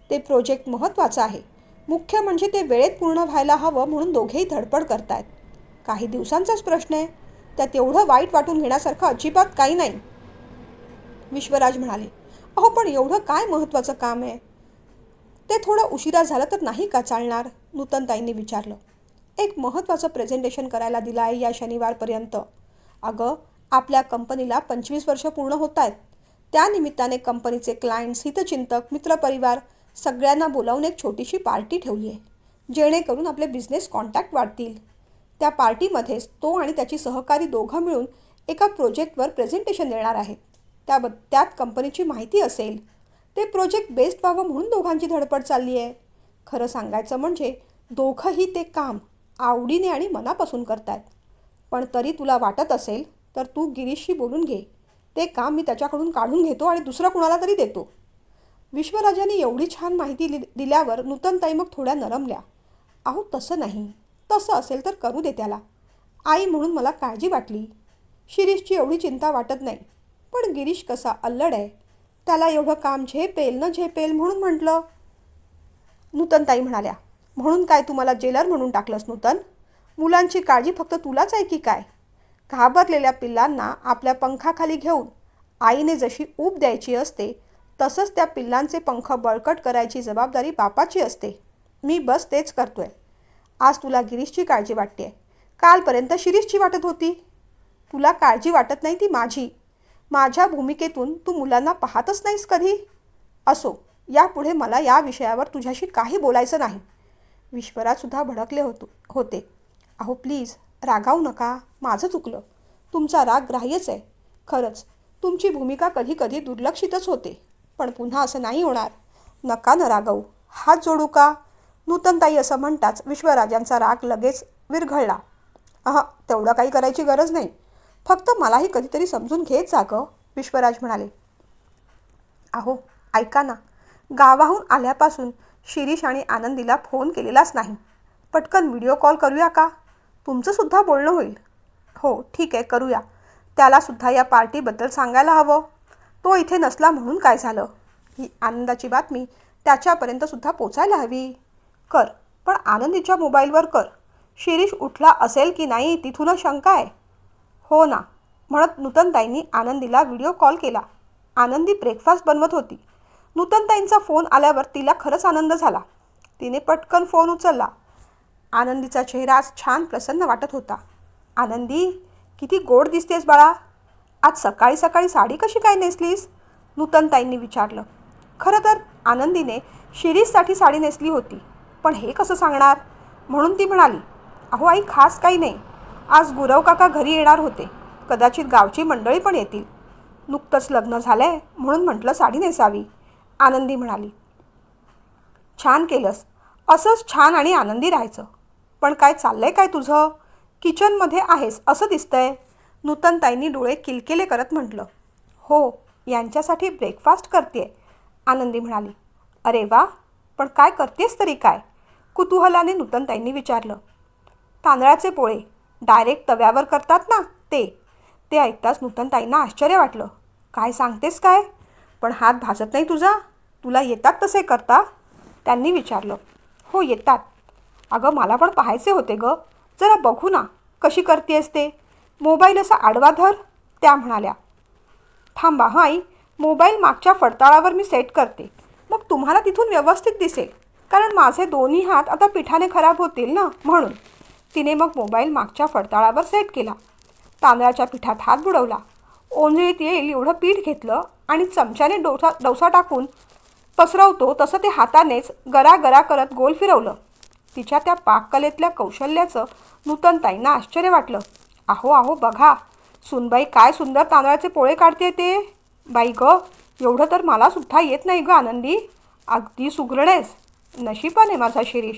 ते प्रोजेक्ट महत्त्वाचं आहे. मुख्य म्हणजे ते वेळेत पूर्ण व्हायला हवं म्हणून दोघेही धडपड करतायत. काही दिवसांचाच प्रश्न आहे. त्यात एवढं वाईट वाटून घेण्यासारखं अजिबात काही नाही. विश्वराज म्हणाले. अहो, पण एवढं काय महत्त्वाचं काम आहे? ते थोडं उशिरा झालं तर नाही का चालणार? नूतनताईंनी विचारलं. एक महत्त्वाचं प्रेझेंटेशन करायला दिलं आहे या शनिवारपर्यंत. अगं, आपल्या कंपनीला 25 वर्ष पूर्ण होत आहेत. त्यानिमित्ताने कंपनीचे क्लायंट्स, हितचिंतक, मित्रपरिवार सगळ्यांना बोलावून एक छोटीशी पार्टी ठेवली आहे. जेणेकरून आपले बिझनेस कॉन्टॅक्ट वाढतील. त्या पार्टीमध्येच तो आणि त्याची सहकारी दोघं मिळून एका प्रोजेक्टवर प्रेझेंटेशन देणार आहेत. त्यात कंपनीची माहिती असेल. ते प्रोजेक्ट बेस्ट व्हावं म्हणून दोघांची धडपड चालली आहे. खरं सांगायचं म्हणजे दोघंही ते काम आवडीने आणि मनापासून करतायत. पण तरी तुला वाटत असेल तर तू गिरीशशी बोलून घे. ते काम मी त्याच्याकडून काढून घेतो आणि दुसरं कुणाला तरी देतो. विश्वराजांनी एवढी छान माहिती दिल्यावर नूतनताई मग थोड्या नरमल्या. अहो, तसं नाही. तसं असेल तर करू दे त्याला. आई म्हणून मला काळजी वाटली. शिरीषची एवढी चिंता वाटत नाही. पण गिरीश कसा अल्लड आहे. त्याला एवढं काम झेपेल न झेपेल म्हणून म्हटलं. नूतनताई म्हणाल्या. म्हणून काय तुम्हाला जेलर म्हणून टाकलंस नूतन? मुलांची काळजी फक्त तुलाच आहे की काय? घाबरलेल्या पिल्लांना आपल्या पंखाखाली घेऊन आईने जशी ऊब द्यायची असते तसंच त्या पिल्लांचे पंख बळकट करायची जबाबदारी बापाची असते. मी बस तेच करतोय. आज तुला गिरीशची काळजी वाटते. कालपर्यंत शिरीषची वाटत होती. तुला काळजी वाटत नाही ती माझी. माझ्या भूमिकेतून तू मुलांना पाहतच नाहीस कधी. असो, यापुढे मला या विषयावर तुझ्याशी काही बोलायचं नाही. विश्वराजसुद्धा भडकले होते. अहो प्लीज, रागावू नका. माझं चुकलं. तुमचा राग ग्राह्यच आहे. खरंच तुमची भूमिका कधी कधी दुर्लक्षितच होते. पण पुन्हा असं नाही होणार. नका न रागावू. हात जोडू का? नूतनताई असं म्हणताच विश्वराजांचा राग लगेच विरघळला. तेवढं काही करायची गरज नाही. फक्त मलाही कधीतरी समजून घेत जा गं, विश्वराज म्हणाले. अहो, ऐका ना. गावाहून आल्यापासून शिरीष आणि आनंदीला फोन केलेलाच नाही. पटकन व्हिडिओ कॉल करूया का? तुमचंसुद्धा बोलणं होईल. हो, ठीक आहे, करूया. त्यालासुद्धा या पार्टीबद्दल सांगायला हवं. तो इथे नसला म्हणून काय झालं? ही आनंदाची बातमी त्याच्यापर्यंतसुद्धा पोचायला हवी. कर, पण आनंदीच्या मोबाईलवर कर. शिरीष उठला असेल की नाही तिथूनच शंका आहे. हो ना, म्हणत नूतनताईंनी आनंदीला व्हिडिओ कॉल केला. आनंदी ब्रेकफास्ट बनवत होती. नूतनताईंचा फोन आल्यावर तिला खरंच आनंद झाला. तिने पटकन फोन उचलला. आनंदीचा चेहरा आज छान प्रसन्न वाटत होता. आनंदी, किती गोड दिसतेस बाळा. आज सकाळी सकाळी साडी कशी काय नेसलीस? नूतनताईंनी विचारलं. खरं तर आनंदीने शिरीषसाठी साडी नेसली होती. पण हे कसं सांगणार? म्हणून ती म्हणाली, अहो आई, खास काही नाही. आज गुरव काका घरी येणार होते. कदाचित गावची मंडळी पण येतील. नुकतंच लग्न झालंय म्हणून म्हटलं साडी नेसावी, आनंदी म्हणाली. छान केलंस. असंच छान आणि आनंदी राहायचं. पण काय चाललंय काय तुझं? किचनमध्ये आहेस असं दिसतंय. नूतनताईंनी डोळे किलकिले करत म्हटलं. हो, यांच्यासाठी ब्रेकफास्ट करतेय, आनंदी म्हणाली. अरे वा, पण काय करतेस तरी काय? कुतूहलाने नूतनताईंनी विचारलं. तांदळाचे पोळे डायरेक्ट तव्यावर करतात ना ते. ते ऐकताच नूतनताईंना आश्चर्य वाटलं. काय सांगतेस काय? पण हात भाजत नाही तुझा? तुला येतात तसे करता? त्यांनी विचारलं. हो येतात. अगं मला पण पाहायचे होते गं. जरा बघू ना कशी करतेस ते. मोबाईल असा आडवा धर, त्या म्हणाल्या. थांबा हां आई, मोबाईल मागच्या फडताळावर मी सेट करते. मग तुम्हाला तिथून व्यवस्थित दिसेल. कारण माझे दोन्ही हात आता पिठाने खराब होतील ना म्हणून. तिने मग मोबाईल मागच्या फडताळावर सेट केला. तांदळाच्या पिठात हात बुडवला. ओंजळीत येईल एवढं पीठ घेतलं आणि चमच्याने डोसा टाकून पसरवतो तसं ते हातानेच गरा गरा करत गोल फिरवलं. तिच्या त्या पाककलेतल्या कौशल्याचं नूतनताईंना आश्चर्य वाटलं. अहो अहो बघा, सुनबाई काय सुंदर तांदळाचे पोळे काढते ते. बाई गं, एवढं तर मला सुद्धा येत नाही गं आनंदी. अगदी सुगरणेस. नशिबाने माझा शिरीष.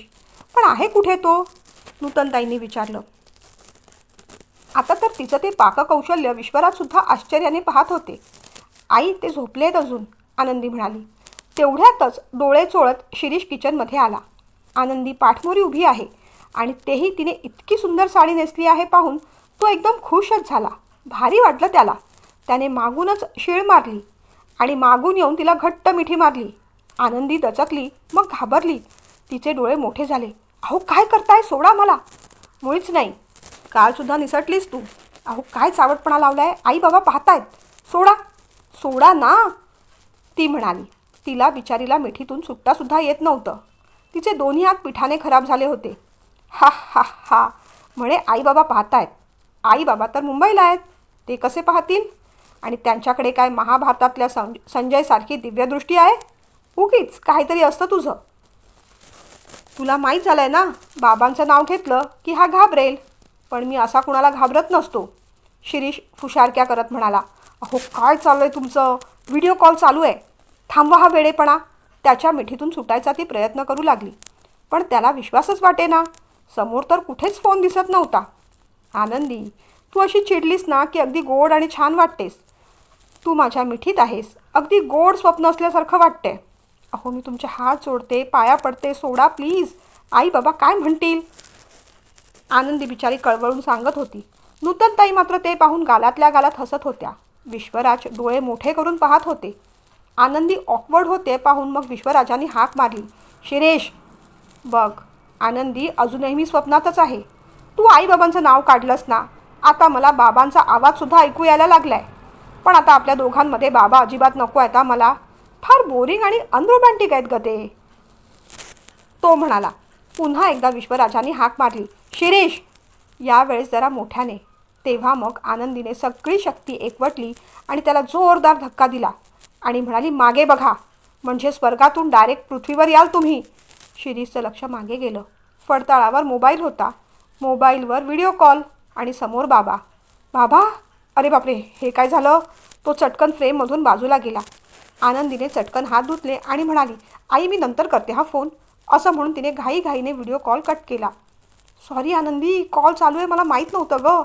पण आहे कुठे तो? नूतनताईंनी विचारलं. आता तर तिचं ते पाककौशल्य विश्वराजसुद्धा आश्चर्याने पाहत होते. आई ते झोपलेत अजून, आनंदी म्हणाली. तेवढ्यातच डोळे चोळत शिरीष किचनमध्ये आला. आनंदी पाठमोरी उभी आहे आणि तेही तिने इतकी सुंदर साडी नेसली आहे पाहून तो एकदम खुशच झाला. भारी वाटलं त्याला. त्याने मागूनच शीळ मारली आणि मागून येऊन तिला घट्ट मिठी मारली. आनंदी दचकली, मग घाबरली. तिचे डोळे मोठे झाले. अहो काय करताय? सोडा मला. मुळीच नाही. कालसुद्धा निसटलीस तू. अहो काय चावटपणा लावलाय? आई बाबा पाहतायत. सोडा. सोडा ना, ती म्हणाली. तिला बिचारीला मिठीतून सुट्टासुद्धा येत नव्हतं. तिचे दोन्ही हात पिठाने खराब झाले होते. हा हा हा, म्हणे आई बाबा पाहतायत. आई बाबा तर मुंबईला आहेत. ते कसे पाहतील? आणि त्यांच्याकडे काय महाभारतातल्या संजयसारखी दिव्यदृष्टी आहे? उगीच काहीतरी असतं तुझं. तुला माहीत झालंय ना, बाबांचं नाव घेतलं की हा घाबरेल. पण मी असा कुणाला घाबरत नसतो, शिरीष फुशारक्या करत म्हणाला. अहो काय चालू आहे तुमचं? व्हिडिओ कॉल चालू आहे. थांबवा हा वेडेपणा. त्याच्या मिठीतून सुटायचा ती प्रयत्न करू लागली. पण त्याला विश्वासच वाटेना. समोर तर कुठेच फोन दिसत नव्हता. आनंदी, तू अशी चिडलीस ना की अगदी गोड आणि छान वाटतेस. तू माझ्या मिठीत आहेस. अगदी गोड स्वप्न असल्यासारखं वाटते. अहो मी तुमचे हात जोडते, पाया पडते. सोडा प्लीज. आई बाबा काय म्हणतील? आनंदी बिचारी कळवळून सांगत होती. नूतनताई मात्र ते पाहून गालातल्या गालात हसत होत्या. विश्वराज डोळे मोठे करून पाहत होते. आनंदी ऑकवर्ड होते पाहून मग विश्वराजांनी हाक मारली. शिरीष, बघ आनंदी अजूनही मी स्वप्नातच आहे. तू आईबाबांचं नाव काढलंस ना, आता मला बाबांचा आवाजसुद्धा ऐकू यायला लागलाय. पण आता आपल्या दोघांमध्ये बाबा अजिबात नको आहेत मला. फार बोरिंग आणि अनरोमॅन्टिक आहेत ग ते, तो म्हणाला. पुन्हा एकदा विश्वराजांनी हाक मारली. शिरीष, यावेळेस जरा मोठ्याने. तेव्हा मग आनंदीने सगळी शक्ती एकवटली आणि त्याला जोरदार धक्का दिला आणि म्हणाली, मागे बघा, म्हणजे स्वर्गातून डायरेक्ट पृथ्वीवर याल तुम्ही. शिरीषचं लक्ष मागे गेलं. फडताळावर मोबाईल होता. मोबाईलवर व्हिडिओ कॉल आणि समोर बाबा. बाबा, अरे बापरे, हे काय झालं? तो चटकन फ्रेममधून बाजूला गेला. आनंदीने चटकन हात धुतले आणि म्हणाली, आई मी नंतर करते हा फोन. असं म्हणून तिने घाईघाईने व्हिडिओ कॉल कट केला. सॉरी आनंदी, कॉल चालू आहे, मला माहीत नव्हतं गं.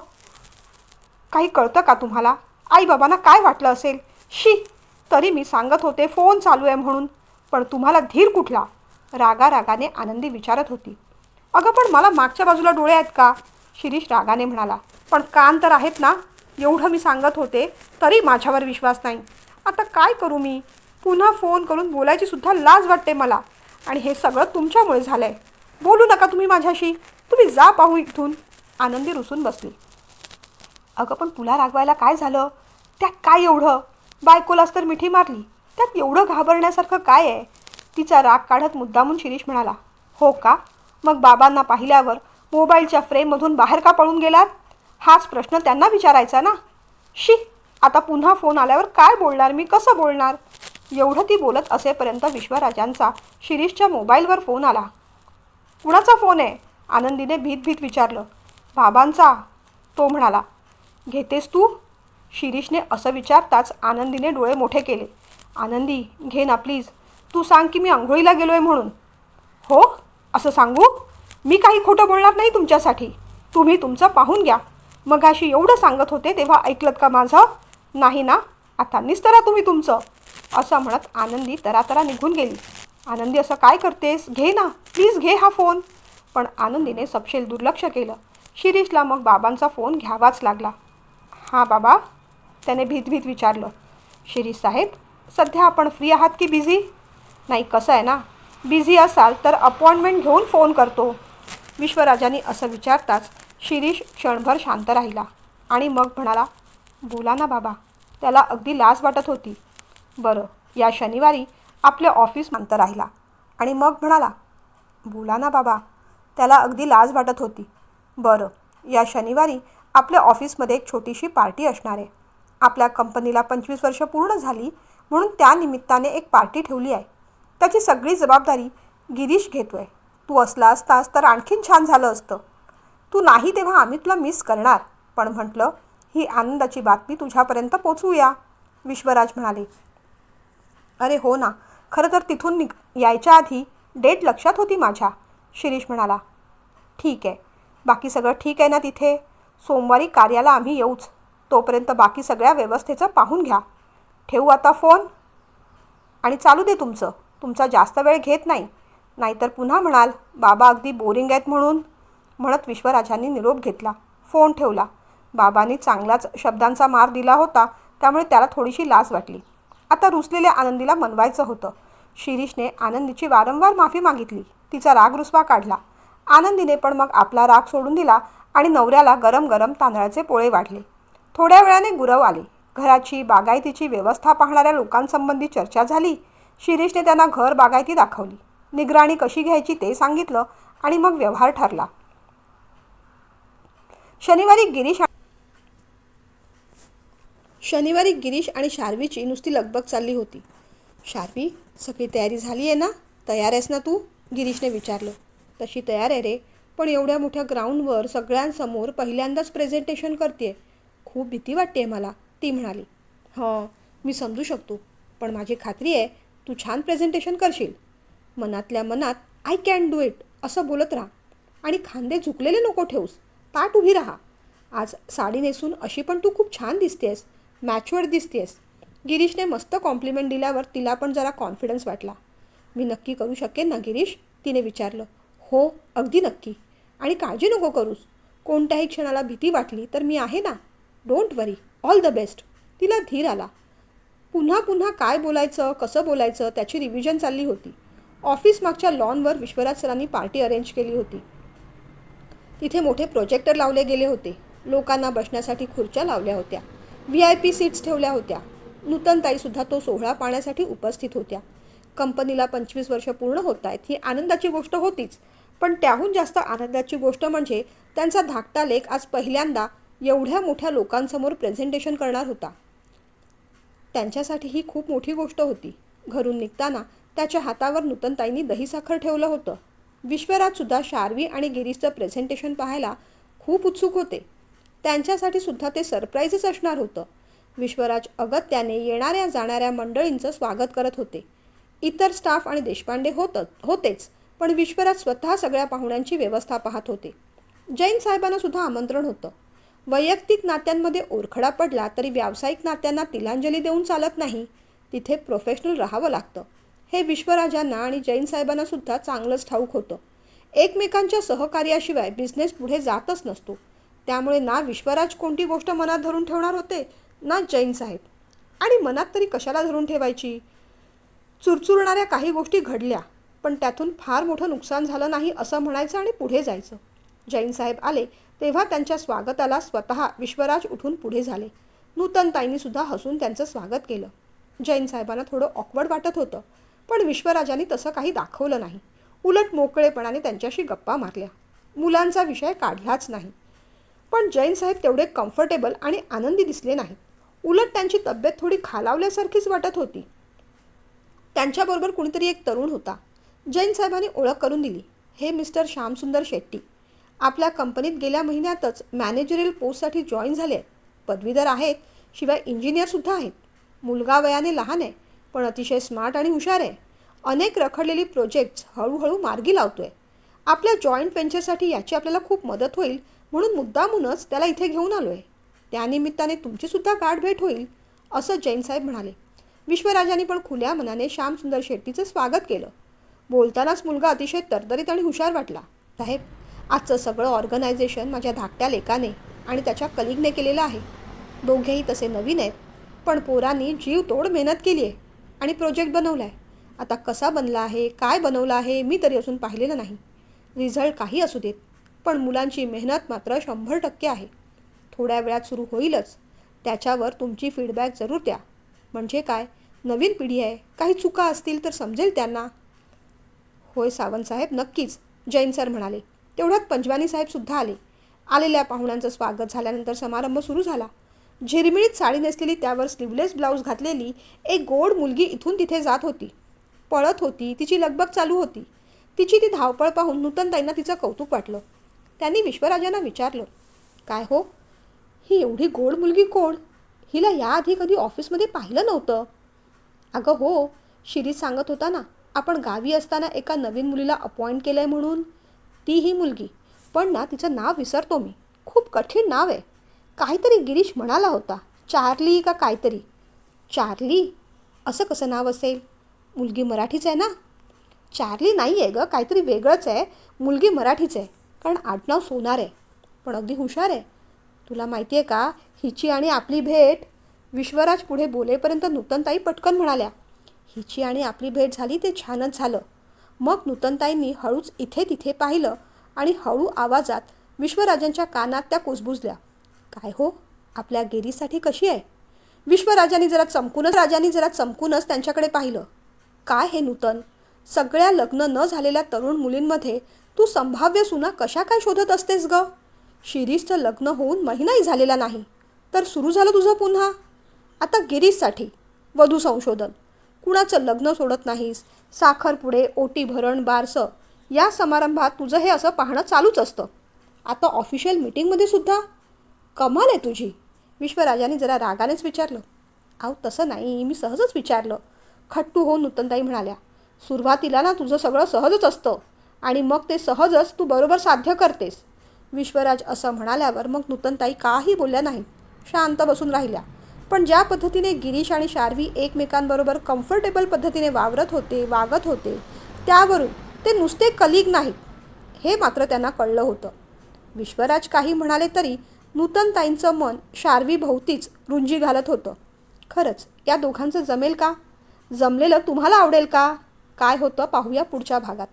काही कळतं का तुम्हाला? आई बाबांना काय वाटलं असेल? शी, तरी मी सांगत होते फोन चालू आहे म्हणून. पण तुम्हाला धीर कुठला? रागारागाने आनंदी विचारत होती. अगं पण मला मागच्या बाजूला डोळे आहेत का? शिरीष रागाने म्हणाला. पण कान तर आहेत ना? एवढं मी सांगत होते तरी माझ्यावर विश्वास नाही. आता काय करू मी? पुन्हा फोन करून बोलायची सुद्धा लाज वाटते मला. आणि हे सगळं तुमच्यामुळे झालं आहे. बोलू नका तुम्ही माझ्याशी. तुम्ही जा पाहू इथून. आनंदी रुसून बसली. अगं पण तुला रागवायला काय झालं? त्यात काय एवढं? बायकोलाच तर मिठी मारली. त्यात एवढं घाबरण्यासारखं काय आहे? तिचा राग काढत मुद्दामून शिरीष म्हणाला. हो का? मग बाबांना पाहिल्यावर मोबाईलच्या फ्रेममधून बाहेर का पळून गेलात? हाच प्रश्न त्यांना विचारायचा ना. शी, आता पुन्हा फोन आल्यावर काय बोलणार मी? कसं बोलणार? एवढं ती बोलत असेपर्यंत विश्वराजांचा शिरीषच्या मोबाईलवर फोन आला. कुणाचा फोन आहे? आनंदीने भीत भीत विचारलं. बाबांचा, तो म्हणाला. घेतेस तू? शिरीषने असं विचारताच आनंदीने डोळे मोठे केले. आनंदी, घे ना प्लीज. तू सांग की मी आंघोळीला गेलो आहे म्हणून. हो, असं सांगू? मी काही खोटं बोलणार नाही तुमच्यासाठी. तुम्ही तुमचं पाहून घ्या. मगाशी एवढं सांगत होते तेव्हा ऐकलत का माझं? नाही ना? आता निस्तरा तुम्ही तुमचं. असं म्हणत आनंदी तरातरा निघून गेली. आनंदी असं काय करतेस, घे ना प्लीज, घे हा फोन. पण आनंदीने सपशेल दुर्लक्ष केलं. शिरीषला मग बाबांचा फोन घ्यावाच लागला. हां बाबा, त्याने भीत विचारलं. शिरीष साहेब, सध्या आपण फ्री आहात की बिझी? नाही, कसं आहे ना, बिझी असाल तर अपॉइंटमेंट घेऊन फोन करतो. विश्वराजांनी असं विचारताच शिरीष क्षणभर शांत राहिला आणि मग म्हणाला, बोला ना बाबा. त्याला अगदी लाज वाटत होती. बरं, या शनिवारी आपल्या ऑफिस शांत राहिला आणि मग म्हणाला, बोला ना बाबा. त्याला अगदी लाज वाटत होती. बरं, या शनिवारी आपल्या ऑफिसमध्ये एक छोटीशी पार्टी असणार आहे. आपल्या कंपनीला 25 वर्ष पूर्ण झाली म्हणून त्या निमित्ताने एक पार्टी ठेवली आहे. त्याची सगळी जबाबदारी गिरीश घेतोय. तू असला असतास तर आणखीन छान झालं असतं. तू नाही तेव्हा आम्ही तुला मिस करणार, पण म्हटलं ही आनंदाची बातमी तुझ्यापर्यंत पोचवूया. विश्वराज म्हणाले. अरे हो ना, खरं तर तिथून यायच्या आधी डेट लक्षात होती माझ्या. शिरीष म्हणाला. ठीक आहे, बाकी सगळं ठीक आहे ना तिथे? सोमवारी कार्याला आम्ही येऊच. तोपर्यंत बाकी सगळ्या व्यवस्थेचं पाहून घ्या. ठेवू आता फोन? आणि चालू दे तुमचा जास्त वेळ घेत नाही, नाहीतर पुन्हा म्हणाल बाबा अगदी बोरिंग आहेत म्हणून. म्हणत विश्वराजांनी निरोप घेतला. फोन ठेवला. बाबांनी चांगलाच शब्दांचा मार दिला होता, त्यामुळे त्याला थोडीशी लाज वाटली. आता रुसलेल्या आनंदीला मनवायचं होतं. शिरीषने आनंदीची वारंवार माफी मागितली. तिचा राग रुसवा काढला. आनंदीने पण मग आपला राग सोडून दिला आणि नवऱ्याला गरम गरम तांदळाचे पोळे वाढले. थोड्या वेळाने गुरव आले. घराची बागायतीची व्यवस्था पाहणाऱ्या लोकांसंबंधी चर्चा झाली. शिरीषने त्यांना घर बागायती दाखवली. निगराणी कशी घ्यायची ते सांगितलं आणि मग व्यवहार ठरला. शनिवारी गिरीश आणि शार्वीची नुसती लगबग चालली होती. शार्वी, सगळी तयारी झाली आहे ना? तयार आहेस ना तू? गिरीशने विचारलं. तशी तयार आहे रे, पण एवढ्या मोठ्या ग्राउंडवर सगळ्यांसमोर पहिल्यांदाच प्रेझेंटेशन करते. खूप भीती वाटते मला, ती म्हणाली. हां, मी समजू शकतो, पण माझी खात्री आहे तू छान प्रेझेंटेशन करशील. मनातल्या मनात आय कॅन डू इट असं बोलत राहा आणि खांदे झुकलेले नको ठेवूस. ताट उभी राहा. आज साडी नेसून अशी पण तू खूप छान दिसतेस, मॅचवर दिसतेस. गिरीशने मस्त कॉम्प्लिमेंट दिल्यावर तिला पण जरा कॉन्फिडन्स वाटला. मी नक्की करू शकेन ना गिरीश? तिने विचारलं. हो, अगदी नक्की. आणि काळजी नको करूस. कोणत्याही क्षणाला भीती वाटली तर मी आहे ना. Don't worry, all the best. तिला धीर आला. पुन्हा पुन्हा काय बोलायचं, कसं बोलायचं त्याची रिव्हिजन चालली होती. ऑफिस मागच्या लॉनवर विश्वराज सरांनी पार्टी अरेंज केली होती. तिथे मोठे प्रोजेक्टर लावले गेले होते. लोकांना बसण्यासाठी खुर्च्या लावल्या होत्या. VIP सीट्स ठेवल्या होत्या. नूतनताईसुद्धा तो सोहळा पाहण्यासाठी उपस्थित होत्या. कंपनीला 25 वर्ष पूर्ण होत आहेत ही आनंदाची गोष्ट होतीच, पण त्याहून जास्त आनंदाची गोष्ट म्हणजे त्यांचा धाकटा लेक आज पहिल्यांदा एवढ्या मोठ्या लोकांसमोर प्रेझेंटेशन करणार होता. त्यांच्यासाठी ही खूप मोठी गोष्ट होती. घरून निघताना त्याच्या हातावर नूतनताईंनी दहीसाखर ठेवलं होतं. विश्वराजसुद्धा शार्वी आणि गिरीशचं प्रेझेंटेशन पाहायला खूप उत्सुक होते. त्यांच्यासाठी सुद्धा ते सरप्राईजच असणार होतं. विश्वराज अगत्याने येणाऱ्या जाणाऱ्या मंडळींचं स्वागत करत होते. इतर स्टाफ आणि देशपांडे होतेच, पण विश्वराज स्वतः सगळ्या पाहुण्यांची व्यवस्था पाहत होते. जैन साहेबांना सुद्धा आमंत्रण होतं. वैयक्तिक नात्यांमध्ये ओरखडा पडला तरी व्यावसायिक नात्यांना तिलांजली देऊन चालत नाही. तिथे प्रोफेशनल राहावं लागतं. हे विश्वराजांना आणि जैन साहेबांना सुद्धा चांगलंच ठाऊक होतं. एकमेकांच्या सहकार्याशिवाय बिझनेस पुढे जातच नसतो. त्यामुळे ना विश्वराज कोणती गोष्ट मनात धरून ठेवणार होते, ना जैन साहेब. आणि मनात तरी कशाला धरून ठेवायची? चुरचुरणाऱ्या काही गोष्टी घडल्या, पण त्यातून फार मोठं नुकसान झालं नाही असं म्हणायचं आणि पुढे जायचं. जैन साहेब आले तेव्हा त्यांच्या स्वागताला स्वतः विश्वराज उठून पुढे झाले. नूतनताईंनी सुद्धा हसून त्यांचं स्वागत केलं. जैन साहेबांना थोडं ऑकवर्ड वाटत होतं, पण विश्वराजांनी तसं काही दाखवलं नाही. उलट मोकळेपणाने त्यांच्याशी गप्पा मारल्या. मुलांचा विषय काढलाच नाही. पण जैन साहेब तेवढे कम्फर्टेबल आणि आनंदी दिसले नाहीत. उलट त्यांची तब्येत थोडी खालावल्यासारखीच वाटत होती. त्यांच्याबरोबर कुणीतरी एक तरुण होता. जैन साहेबांनी ओळख करून दिली. हे मिस्टर श्यामसुंदर शेट्टी. आपल्या कंपनीत गेल्या महिन्यातच मॅनेजरियल पोस्टसाठी जॉईन झाले आहेत. पदवीधर आहेत, शिवाय इंजिनियरसुद्धा आहेत. मुलगा वयाने लहान आहे, पण अतिशय स्मार्ट आणि हुशार आहे. अनेक रखडलेली प्रोजेक्ट्स हळूहळू मार्गी लावतोय. आपल्या जॉईंट व्हेंचरसाठी याची आपल्याला खूप मदत होईल म्हणून मुद्दामूनच त्याला इथे घेऊन आलो आहे. त्यानिमित्ताने तुमचीसुद्धा गाठभेट होईल, असं जैन साहेब म्हणाले. विश्वराजांनी पण खुल्या मनाने श्यामसुंदर शेट्टीचं स्वागत केलं. बोलतानाच मुलगा अतिशय तरतरीत आणि हुशार वाटला. साहेब, आजचं सगळं ऑर्गनायझेशन माझ्या धाकट्या लेकाने आणि त्याच्या कलिगने केलेलं आहे. दोघेही तसे नवीन आहेत, पण पोरांनी जीवतोड मेहनत केली आहे आणि प्रोजेक्ट बनवला आहे. आता कसा बनला आहे, काय बनवलं आहे, मी तरी अजून पाहिलेलं नाही. रिझल्ट काही असू देत, पण मुलांची मेहनत मात्र 100% आहे. थोड्या वेळात सुरू होईलच. त्याच्यावर तुमची फीडबॅक जरूर द्या. म्हणजे काय, नवीन पिढी आहे, काही चुका असतील तर समजेल त्यांना. होय सावंतसाहेब, नक्कीच, जैन सर म्हणाले. तेवढ्यात पंजवानी साहेबसुद्धा आले. आलेल्या पाहुण्यांचं स्वागत झाल्यानंतर समारंभ सुरू झाला. झिरमिळीत साडी नेसलेली, त्यावर स्लीवलेस ब्लाऊज घातलेली एक गोड मुलगी इथून तिथे जात होती, पळत होती. तिची लगबग चालू होती. तिची ती धावपळ पाहून नूतनताईंना तिचं कौतुक वाटलं. त्यांनी विश्वराजांना विचारलं, काय हो, ही एवढी गोड मुलगी कोण? हिला याआधी कधी ऑफिसमध्ये पाहिलं नव्हतं. अगं हो, शिरीष सांगत होता ना, आपण गावी असताना एका नवीन मुलीला अपॉइंट केलं आहे म्हणून. ती ही मुलगी. पण ना, तिचं नाव विसरतो मी. खूप कठीण नाव आहे. काहीतरी गिरीश म्हणाला होता, चार्ली का काहीतरी. चार्ली? असं कसं नाव असेल? मुलगी मराठीच आहे ना? चार्ली नाही आहे गं, काहीतरी वेगळंच आहे. मुलगी मराठीच आहे, कारण आडनाव सोनार आहे. पण अगदी हुशार आहे. तुला माहिती आहे का, हिची आणि आपली भेट. विश्वराज पुढे बोलेपर्यंत नूतनताई पटकन म्हणाल्या, हिची आणि आपली भेट झाली ते छानच झालं. मग नूतनताईंनी हळूच इथे तिथे पाहिलं आणि हळू आवाजात विश्वराजांच्या कानात त्या कुजबुजल्या, काय हो, आपल्या गिरीसाठी कशी आहे? विश्वराजांनी जरा चमकूनच त्यांच्याकडे पाहिलं. काय हे नूतन, सगळ्या लग्न न झालेल्या तरुण मुलींमध्ये तू संभाव्य सुना कशा काय शोधत असतेस ग? शिरीषचं लग्न होऊन महिनाही झालेला नाही, तर सुरू झालं तुझं पुन्हा. आता गिरीशसाठी वधू संशोधन. कुणाचं लग्न सोडत नाहीस. साखरपुडे, ओटी भरण, बारसं या समारंभात तुझं हे असं पाहणं चालूच असतं. आता ऑफिशियल मीटिंगमध्ये सुद्धा. कमाल आहे तुझी. विश्वराजांनी जरा रागानेच विचारलं. अहो तसं नाही, मी सहजच विचारलं. खट्टू होऊन नूतनताई म्हणाल्या, सुरुवातीला ना तुझं सगळं सहजच असतं आणि मग ते सहजच तू बरोबर साध्य करतेस. विश्वराज असं म्हणाल्यावर मग नूतनताई काही बोलल्या नाहीत, शांत बसून राहिल्या. पण ज्या पद्धतीने गिरीश आणि शार्वी एकमेकांबरोबर कम्फर्टेबल पद्धतीने वागत होते, त्यावरून ते नुसते कलीग नाहीत हे मात्र त्यांना कळलं होतं. विश्वराज काही म्हणाले तरी नूतनताईंचं मन शार्वी भोवतीच रुंजी घालत होतं. खरंच या दोघांचं जमेल का? जमलेलं तुम्हाला आवडेल का? काय होतं पाहूया पुढच्या भागात.